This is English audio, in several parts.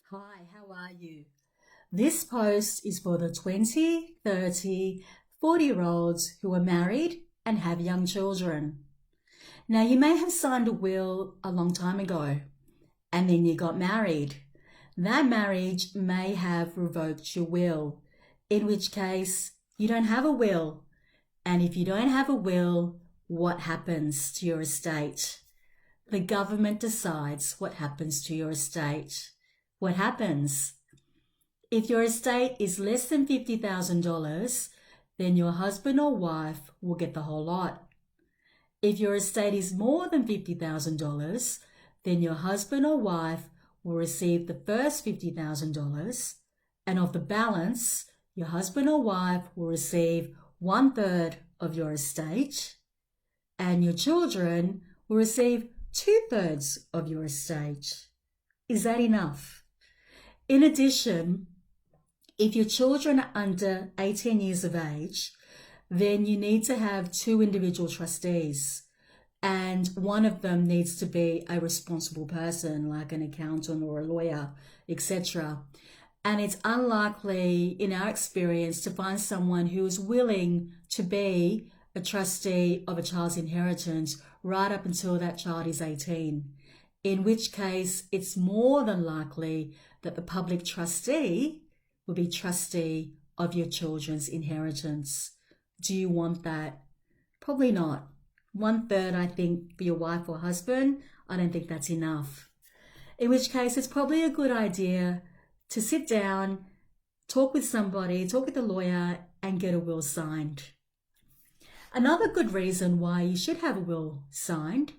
Hi, how are you? This post is for the 20, 30, 40-year-olds who are married and have young children. Now, you may have signed a will a long time ago and then you got married. That marriage may have revoked your will, in which case you don't have a will. And if you don't have a will, what happens to your estate? The government decides what happens to your estate. What happens? If your estate is less than $50,000, then your husband or wife will get the whole lot. If your estate is more than $50,000, then your husband or wife will receive the first $50,000, and of the balance, your husband or wife will receive 1/3 of your estate, and your children will receive 2/3 of your estate. Is that enough? In addition, if your children are under 18 years of age, then you need to have 2 individual trustees, and one of them needs to be a responsible person like an accountant or a lawyer, etc. And it's unlikely in our experience to find someone who is willing to be a trustee of a child's inheritance right up until that child is 18, in which case it's more than likely that the public trustee will be trustee of your children's inheritance. Do you want that? Probably not. 1/3, I think, for your wife or husband, I don't think that's enough. In which case, it's probably a good idea to sit down, talk with somebody, talk with a lawyer, and get a will signed. Another good reason why you should have a will signed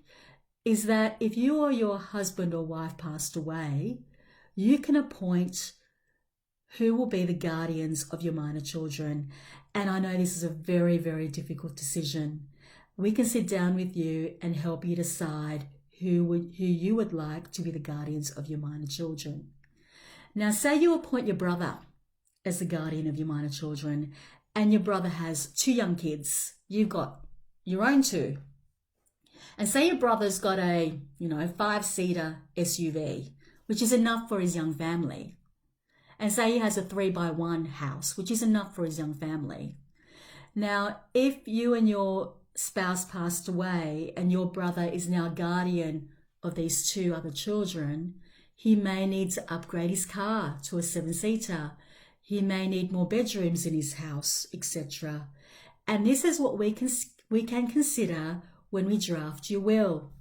is that if you or your husband or wife passed away, you can appoint who will be the guardians of your minor children. And I know this is a very, very difficult decision. We can sit down with you and help you decide who you would like to be the guardians of your minor children. Now, say you appoint your brother as the guardian of your minor children, and your brother has 2 young kids. You've got your own 2. And say your brother's got a, 5-seater SUV, which is enough for his young family. And say he has a 3x1 house, which is enough for his young family. Now, if you and your spouse passed away and your brother is now guardian of these 2 other children, he may need to upgrade his car to a 7-seater. He may need more bedrooms in his house, etc. And this is what we can consider when we draft your will.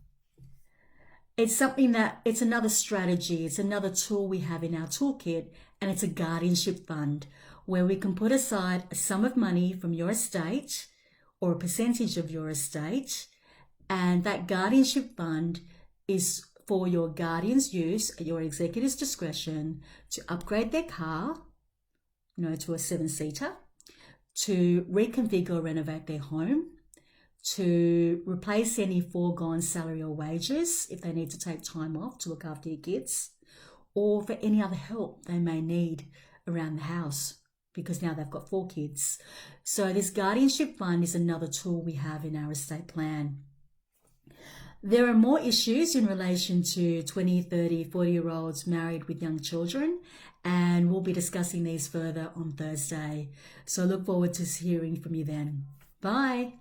It's another strategy, it's another tool we have in our toolkit, and it's a guardianship fund where we can put aside a sum of money from your estate or a percentage of your estate, and that guardianship fund is for your guardian's use at your executive's discretion to upgrade their car, to a 7-seater, to reconfigure or renovate their home, to replace any foregone salary or wages if they need to take time off to look after your kids, or for any other help they may need around the house because now they've got 4 kids. So this guardianship fund is another tool we have in our estate plan. There are more issues in relation to 20, 30, 40-year-olds married with young children, and we'll be discussing these further on Thursday. So look forward to hearing from you then. Bye.